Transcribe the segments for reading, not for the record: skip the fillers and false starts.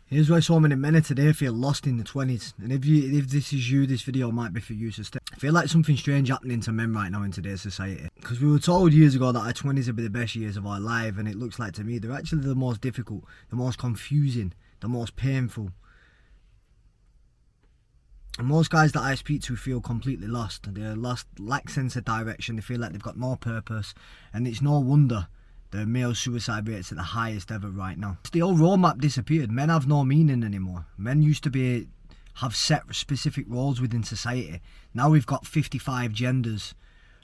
Here's why so many men of today feel lost in the 20s. And if this is you, this video might be for you. So I feel like something strange happening to men right now in today's society. Because we were told years ago that our 20s would be the best years of our life, and it looks like to me they're actually the most difficult, the most confusing, the most painful. And most guys that I speak to feel completely lost. They're lost, lack sense of direction. They feel like they've got no purpose, and it's no wonder the male suicide rate's at the highest ever right now. The old roadmap disappeared. Men have no meaning anymore. Men used to have set specific roles within society. Now we've got 55 genders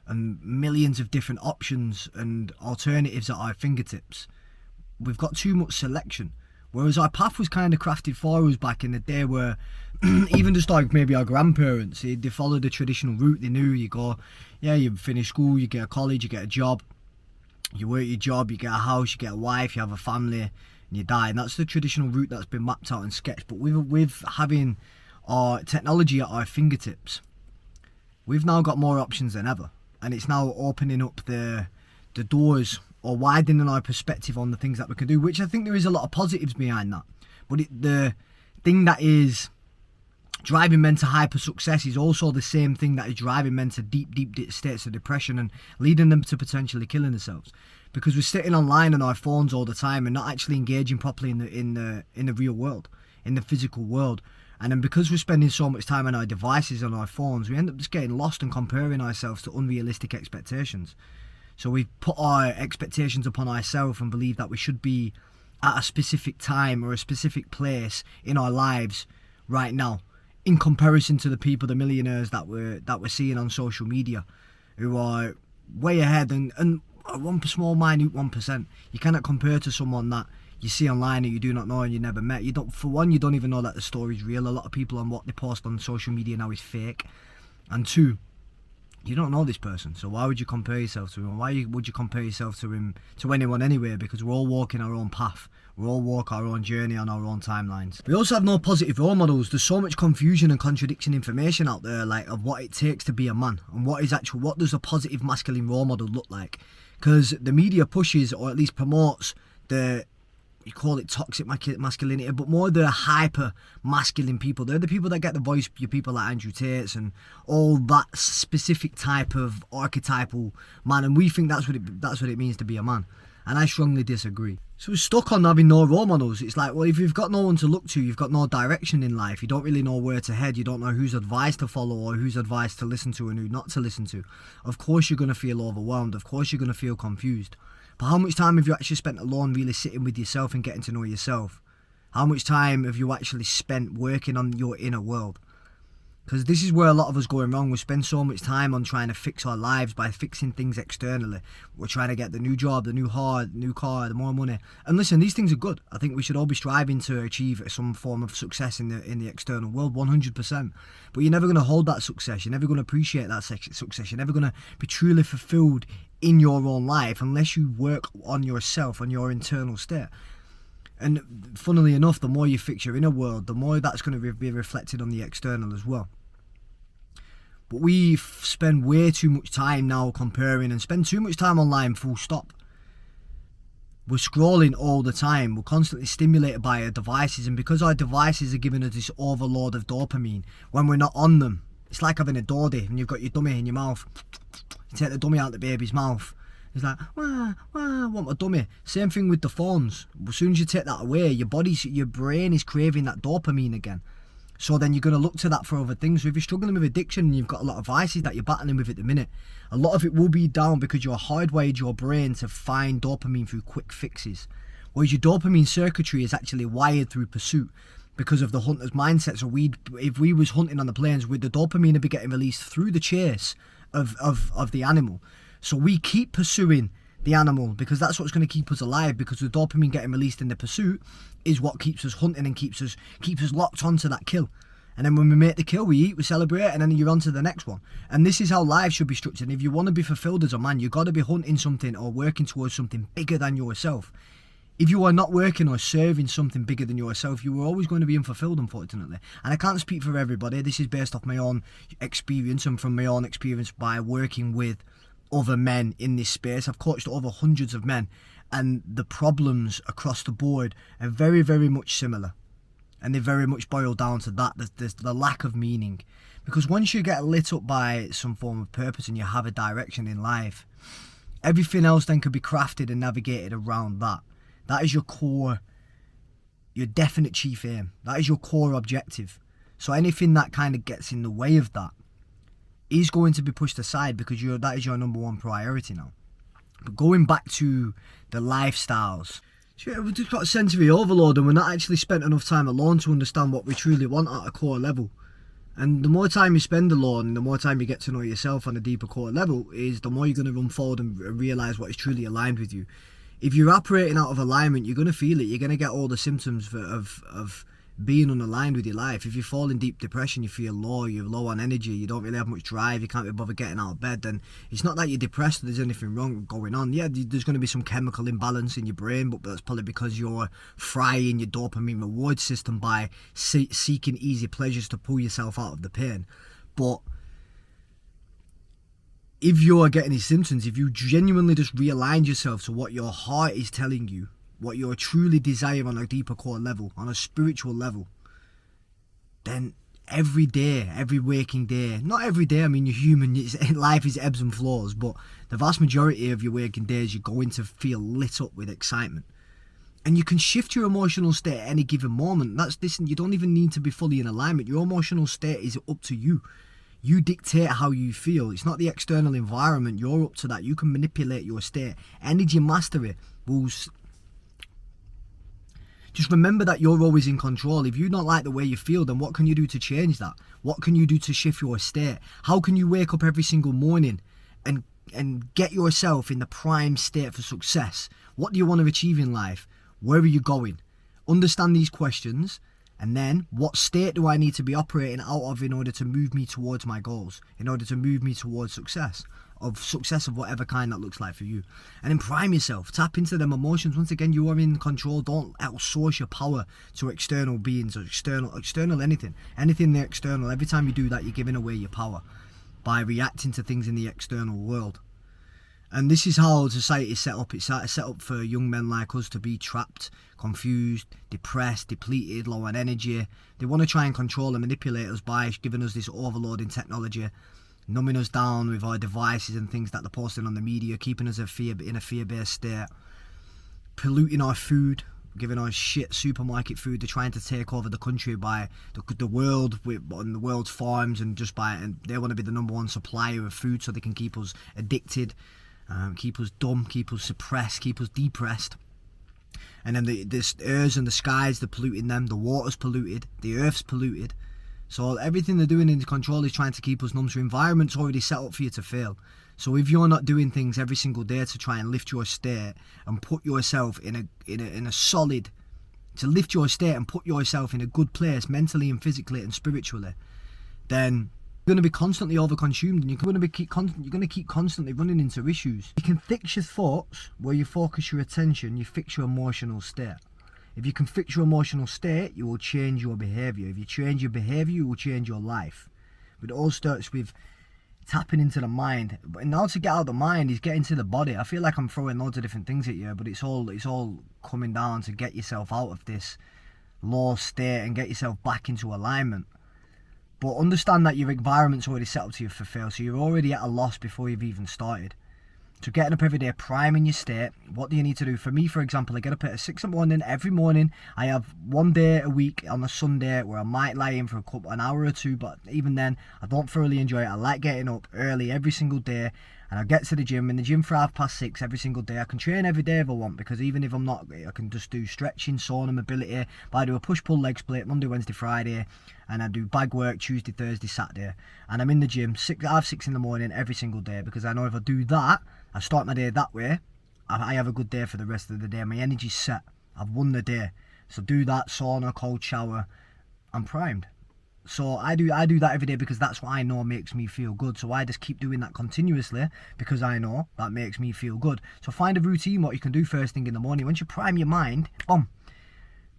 and millions of different options and alternatives at our fingertips. We've got too much selection. Whereas our path was kind of crafted for us back in the day, where even just like maybe our grandparents, they followed the traditional route. They knew you finish school, you get a college, you get a job. You work your job, you get a house, you get a wife, you have a family, and you die. And that's the traditional route that's been mapped out and sketched. But with having our technology at our fingertips, we've now got more options than ever. And it's now opening up the doors, or widening our perspective on the things that we can do, which I think there is a lot of positives behind that. But the thing that is driving men to hyper success is also the same thing that is driving men to deep states of depression and leading them to potentially killing themselves, because we're sitting online on our phones all the time and not actually engaging properly in the real world, in the physical world. And then because we're spending so much time on our devices, on our phones, we end up just getting lost and comparing ourselves to unrealistic expectations. So we put our expectations upon ourselves and believe that we should be at a specific time or a specific place in our lives right now, in comparison to the people, the millionaires that we're seeing on social media, who are way ahead, and one small minute 1%. You cannot compare to someone that you see online that you do not know and you never met. You don't even know that the story's real. A lot of people on what they post on social media now is fake. And two, you don't know this person, so why would you compare yourself to him? Why would you compare yourself to him, to anyone anyway? Because we're all walking our own path. We all walk our own journey on our own timelines. We also have no positive role models. There's so much confusion and contradiction information out there, like of what it takes to be a man and what does a positive masculine role model look like? Because the media pushes, or at least promotes, you call it toxic masculinity, but more the hyper masculine people. They're the people that get the voice, your people like Andrew Tate and all that specific type of archetypal man, and we think that's what it means to be a man. And I strongly disagree. So we're stuck on having no role models. It's like, well, if you've got no one to look to, you've got no direction in life, you don't really know where to head, you don't know whose advice to follow or whose advice to listen to and who not to listen to. Of course you're going to feel overwhelmed. Of course you're going to feel confused. But how much time have you actually spent alone really sitting with yourself and getting to know yourself? How much time have you actually spent working on your inner world? Because this is where a lot of us going wrong. We spend so much time on trying to fix our lives by fixing things externally. We're trying to get the new job, the new car, the more money. And listen, these things are good. I think we should all be striving to achieve some form of success in the external world, 100%. But you're never going to hold that success. You're never going to appreciate that success. You're never going to be truly fulfilled in your own life unless you work on yourself, on your internal state. And funnily enough, the more you fix your inner world, the more that's going to be reflected on the external as well. But we spend way too much time now comparing and spend too much time online, full stop. We're scrolling all the time. We're constantly stimulated by our devices, and because our devices are giving us this overload of dopamine when we're not on them, it's like having a doddy and you've got your dummy in your mouth. You take the dummy out of the baby's mouth. It's like, wah, wah, I want my dummy. Same thing with the phones. As soon as you take that away, your brain is craving that dopamine again. So then you're going to look to that for other things. So if you're struggling with addiction and you've got a lot of vices that you're battling with at the minute, a lot of it will be down because you're hardwired your brain to find dopamine through quick fixes. Whereas your dopamine circuitry is actually wired through pursuit because of the hunter's mindset. So if we was hunting on the plains, the dopamine would be getting released through the chase of the animal. So we keep pursuing the animal because that's what's going to keep us alive, because the dopamine getting released in the pursuit is what keeps us hunting and keeps us locked onto that kill. And then when we make the kill, we eat, we celebrate, and then you're on to the next one. And this is how life should be structured. And if you want to be fulfilled as a man, you've got to be hunting something or working towards something bigger than yourself. If you are not working or serving something bigger than yourself, you are always going to be unfulfilled, unfortunately. And I can't speak for everybody. This is based off my own experience and from my own experience by working with other men in this space. I've coached over hundreds of men, and the problems across the board are very, very much similar. And they very much boil down to that, the lack of meaning. Because once you get lit up by some form of purpose and you have a direction in life, everything else then could be crafted and navigated around that. That is your core, your definite chief aim. That is your core objective. So anything that kind of gets in the way of that is going to be pushed aside, because that is your number one priority now. But going back to the lifestyles, we've just got a sensory overload, and we're not actually spent enough time alone to understand what we truly want at a core level. And the more time you spend alone, the more time you get to know yourself on a deeper core level, is the more you're going to run forward and realise what is truly aligned with you. If you're operating out of alignment, you're going to feel it. You're going to get all the symptoms of being unaligned with your life. If you fall in deep depression, you feel low, you're low on energy, you don't really have much drive, you can't be bothered getting out of bed, then it's not that you're depressed or there's anything wrong going on. Yeah, there's going to be some chemical imbalance in your brain, but that's probably because you're frying your dopamine reward system by seeking easy pleasures to pull yourself out of the pain. But if you're getting these symptoms, if you genuinely just realign yourself to what your heart is telling you, what you're truly desiring on a deeper core level, on a spiritual level, then every day, every waking day, not every day, I mean, you're human, life is ebbs and flows, but the vast majority of your waking days, you're going to feel lit up with excitement. And you can shift your emotional state at any given moment. You don't even need to be fully in alignment. Your emotional state is up to you. You dictate how you feel. It's not the external environment. You're up to that. You can manipulate your state. Energy mastery will... Just remember that you're always in control. If you don't like the way you feel, then what can you do to change that? What can you do to shift your state? How can you wake up every single morning and get yourself in the prime state for success? What do you want to achieve in life? Where are you going? Understand these questions, and then what state do I need to be operating out of in order to move me towards my goals, in order to move me towards success of whatever kind that looks like for you. And then prime yourself, tap into them emotions. Once again, you are in control. Don't outsource your power to external beings or external anything the external. Every time you do that, you're giving away your power by reacting to things in the external world. And this is how society is set up. It's set up for young men like us to be trapped, confused, depressed, depleted, low on energy. They want to try and control and manipulate us by giving us this overloading technology, numbing us down with our devices and things that they're posting on the media, keeping us in a fear-based state, polluting our food, giving us shit supermarket food. They're trying to take over the country by the world on the world's farms, and they want to be the number one supplier of food so they can keep us addicted, keep us dumb, keep us suppressed, keep us depressed. And then the airs and the skies, they're polluting them, the water's polluted, the earth's polluted. So everything they're doing in control is trying to keep us numb. So environment's already set up for you to fail. So if you're not doing things every single day to try and lift your state and put yourself in a solid, to lift your state and put yourself in a good place mentally and physically and spiritually, then you're going to be constantly overconsumed, and you're going to keep constantly running into issues. You can fix your thoughts where you focus your attention. You fix your emotional state. If you can fix your emotional state, you will change your behaviour. If you change your behaviour, you will change your life. But it all starts with tapping into the mind. But now to get out of the mind is getting to the body. I feel like I'm throwing loads of different things at you, but it's all coming down to get yourself out of this low state and get yourself back into alignment. But understand that your environment's already set up to you for fail, so you're already at a loss before you've even started. So getting up every day, priming your state, what do you need to do? For me, for example, I get up at 6 in the morning. Every morning, I have one day a week on a Sunday where I might lie in for an hour or two, but even then, I don't thoroughly enjoy it. I like getting up early every single day, and I get to the gym. In the gym for 6:30 every single day. I can train every day if I want, because even if I'm not, I can just do stretching, sauna, mobility. But I do a push-pull leg split Monday, Wednesday, Friday, and I do bag work Tuesday, Thursday, Saturday. And I'm in the gym 6 in the morning every single day, because I know if I do that, I start my day that way, I have a good day for the rest of the day. My energy's set. I've won the day. So do that, sauna, cold shower, I'm primed. So I do that every day, because that's what I know makes me feel good. So I just keep doing that continuously, because I know that makes me feel good. So find a routine, what you can do first thing in the morning. Once you prime your mind, boom,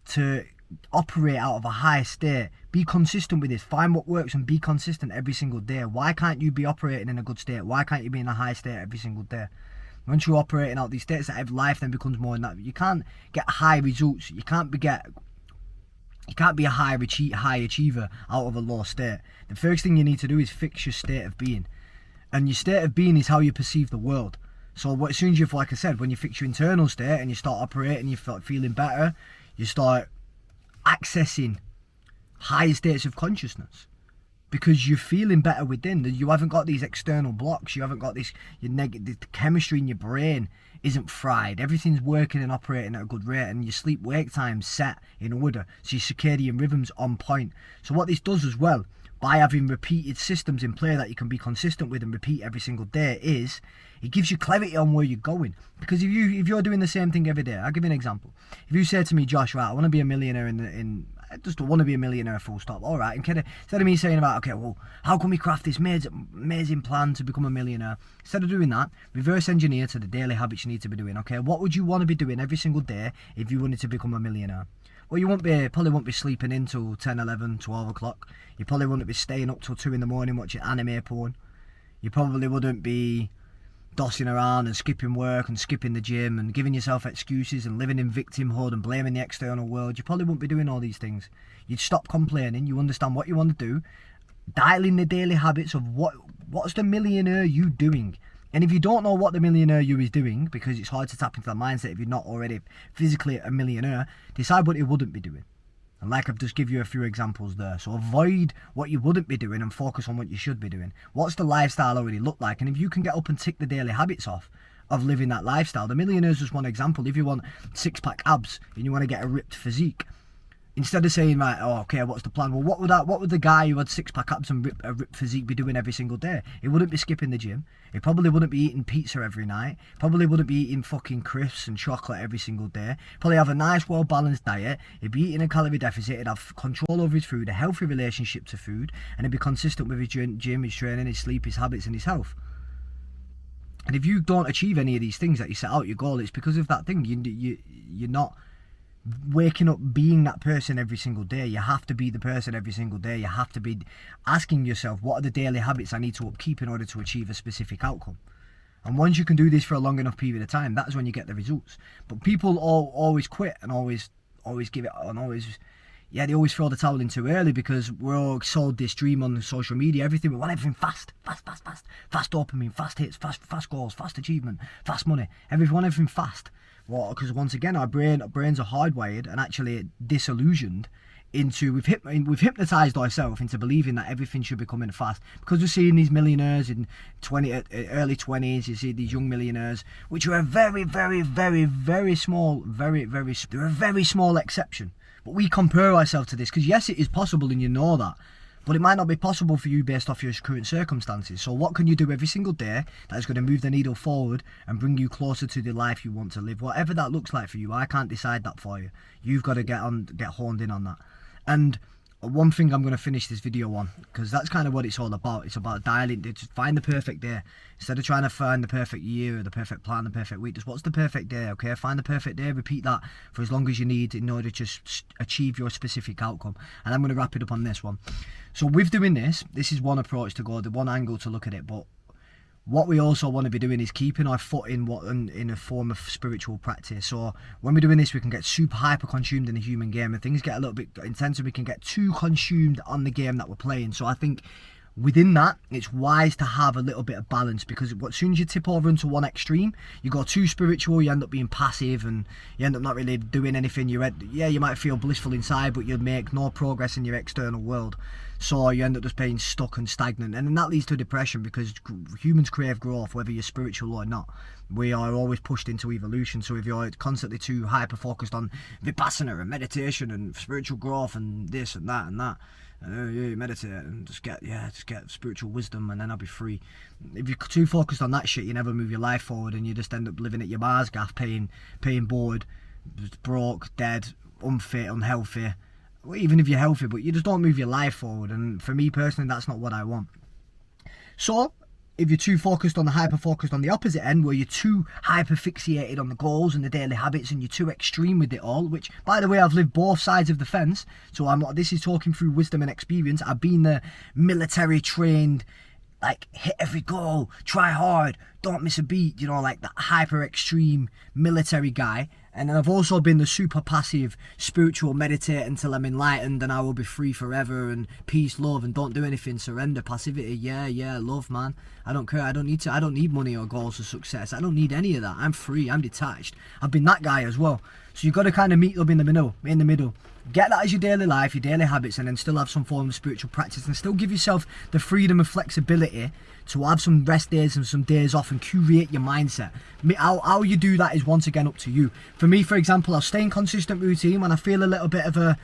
to operate out of a high state, be consistent with this. Find what works and be consistent every single day. Why can't you be operating in a good state? Why can't you be in a high state every single day? Once you're operating out these states, that life then becomes more than that. You can't get high results. You can't get You can't be a high achiever out of a low state. The first thing you need to do is fix your state of being. And your state of being is how you perceive the world. So as soon as like I said, when you fix your internal state and you start operating, you start feeling better, you start accessing higher states of consciousness. Because you're feeling better within. You haven't got these external blocks. You haven't got this, the chemistry in your brain isn't fried. Everything's working and operating at a good rate, and your sleep-wake time's set in order. So your circadian rhythm's on point. So what this does as well, by having repeated systems in play that you can be consistent with and repeat every single day, is it gives you clarity on where you're going. Because if you're doing the same thing every day, I'll give you an example. If you say to me, Josh, right, I want to be a millionaire I just want to be a millionaire, full stop. All right, instead of me saying about, okay, well, how can we craft this amazing plan to become a millionaire? Instead of doing that, reverse engineer to the daily habits you need to be doing. Okay, what would you want to be doing every single day if you wanted to become a millionaire? Well, you probably won't be sleeping in till 10, 11, 12 o'clock. You probably wouldn't be staying up till 2 in the morning watching anime porn. You probably wouldn't be dossing around and skipping work and skipping the gym and giving yourself excuses and living in victimhood and blaming the external world. You probably wouldn't be doing all these things. You'd stop complaining. You understand what you want to do. Dial in the daily habits of what's the millionaire you doing. And if you don't know what the millionaire you is doing, because it's hard to tap into that mindset if you're not already physically a millionaire, decide what you wouldn't be doing. And like I've just give you a few examples there. So avoid what you wouldn't be doing and focus on what you should be doing. What's the lifestyle already look like? And if you can get up and tick the daily habits off of living that lifestyle, the millionaire's just one example. If you want six-pack abs and you want to get a ripped physique, instead of saying, right, oh, okay, what's the plan? Well, what would the guy who had six-pack abs and a ripped physique be doing every single day? He wouldn't be skipping the gym. He probably wouldn't be eating pizza every night. Probably wouldn't be eating fucking crisps and chocolate every single day. Probably have a nice, well-balanced diet. He'd be eating a calorie deficit. He'd have control over his food, a healthy relationship to food, and he'd be consistent with his gym, his training, his sleep, his habits, and his health. And if you don't achieve any of these things that you set out your goal, it's because of that thing. You're not waking up being that person every single day. You have to be the person every single day. You have to be asking yourself, what are the daily habits I need to upkeep in order to achieve a specific outcome? And once you can do this for a long enough period of time, that's when you get the results. But people always quit and always give it and they always throw the towel in too early, because we're all sold this dream on social media. We want everything fast dopamine, fast hits, fast goals, fast achievement, fast money. We want everything fast. Well, because once again, our brains are hardwired and actually disillusioned into, we've hypnotized ourselves into believing that everything should be coming fast. Because we're seeing these millionaires in early 20s, you see these young millionaires, which are a very, very, very, very small, they're a very small exception. But we compare ourselves to this because yes, it is possible and you know that. But it might not be possible for you based off your current circumstances. So what can you do every single day that is going to move the needle forward and bring you closer to the life you want to live? Whatever that looks like for you, I can't decide that for you. You've got to get honed in on that. And one thing I'm going to finish this video on, because that's kind of what it's all about. It's about dialing, to find the perfect day. Instead of trying to find the perfect year, or the perfect plan, the perfect week, just what's the perfect day, okay? Find the perfect day, repeat that for as long as you need in order to achieve your specific outcome. And I'm going to wrap it up on this one. So with doing this is one approach to go, the one angle to look at it, but what we also want to be doing is keeping our foot in a form of spiritual practice. So when we're doing this, we can get super hyper consumed in the human game, and things get a little bit intense, and we can get too consumed on the game that we're playing. So I think within that, it's wise to have a little bit of balance, because as soon as you tip over into one extreme, you go too spiritual, you end up being passive, and you end up not really doing anything. You might feel blissful inside, but you'll make no progress in your external world. So you end up just being stuck and stagnant, and then that leads to depression, because humans crave growth, whether you're spiritual or not. We are always pushed into evolution. So if you're constantly too hyper focused on vipassana and meditation and spiritual growth and this and that and that, you meditate and just get spiritual wisdom and then I'll be free. If you're too focused on that shit, you never move your life forward, and you just end up living at your Mars gaff, paying bored, broke, dead, unfit, unhealthy. Well, even if you're healthy, but you just don't move your life forward. And for me personally, that's not what I want. So if you're too focused on the opposite end, where you're too hyper fixated on the goals and the daily habits, and you're too extreme with it all, which, by the way, I've lived both sides of the fence, so this is talking through wisdom and experience. I've been the military trained, like, hit every goal, try hard, don't miss a beat, like that hyper extreme military guy. And then I've also been the super passive spiritual meditate until I'm enlightened and I will be free forever and peace, love, and don't do anything, surrender, passivity. Yeah, love, man. I don't care. I don't need money or goals or success. I don't need any of that. I'm free. I'm detached. I've been that guy as well. So you've got to kind of meet up in the middle. Get that as your daily life, your daily habits, and then still have some form of spiritual practice and still give yourself the freedom and flexibility to have some rest days and some days off and curate your mindset. How you do that is once again up to you. For me, for example, I'll stay in consistent routine. When I feel a little bit of a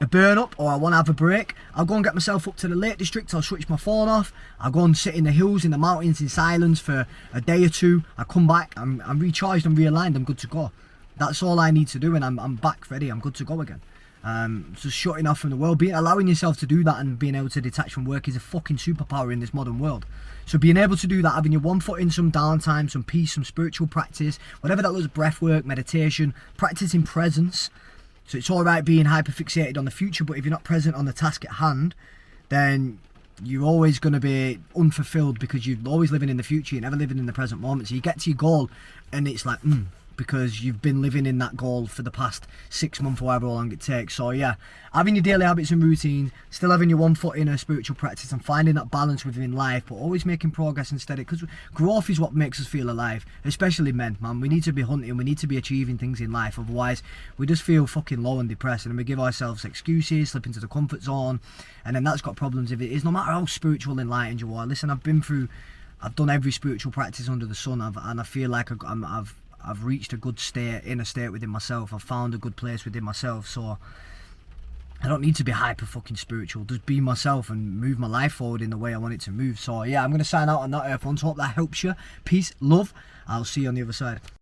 burn up or I want to have a break, I'll go and get myself up to the Lake District. I'll switch my phone off. I'll go and sit in the hills, in the mountains, in silence for a day or two. I come back, I'm recharged and realigned, I'm good to go. That's all I need to do, and I'm back ready. I'm good to go again. Just shutting off from the world, allowing yourself to do that and being able to detach from work is a fucking superpower in this modern world. So being able to do that, having your one foot in some downtime, some peace, some spiritual practice, whatever that looks, breath work, meditation, practicing presence. So it's all right being hyperfixated on the future, but if you're not present on the task at hand, then you're always going to be unfulfilled because you're always living in the future, you're never living in the present moment. So you get to your goal and it's like, because you've been living in that goal for the past 6 months or however long it takes. So yeah, having your daily habits and routine, still having your one foot in a spiritual practice and finding that balance within life, but always making progress instead, because growth is what makes us feel alive, especially men, man. We need to be hunting, we need to be achieving things in life, otherwise we just feel fucking low and depressed, and we give ourselves excuses, slip into the comfort zone, and then that's got problems if it is, no matter how spiritual enlightened you are. Listen, I've done every spiritual practice under the sun, and I feel like I've reached a good inner state within myself. I've found a good place within myself. So I don't need to be hyper fucking spiritual. Just be myself and move my life forward in the way I want it to move. So yeah, I'm going to sign out on that, Earth Ones. Hope that helps you. Peace, love. I'll see you on the other side.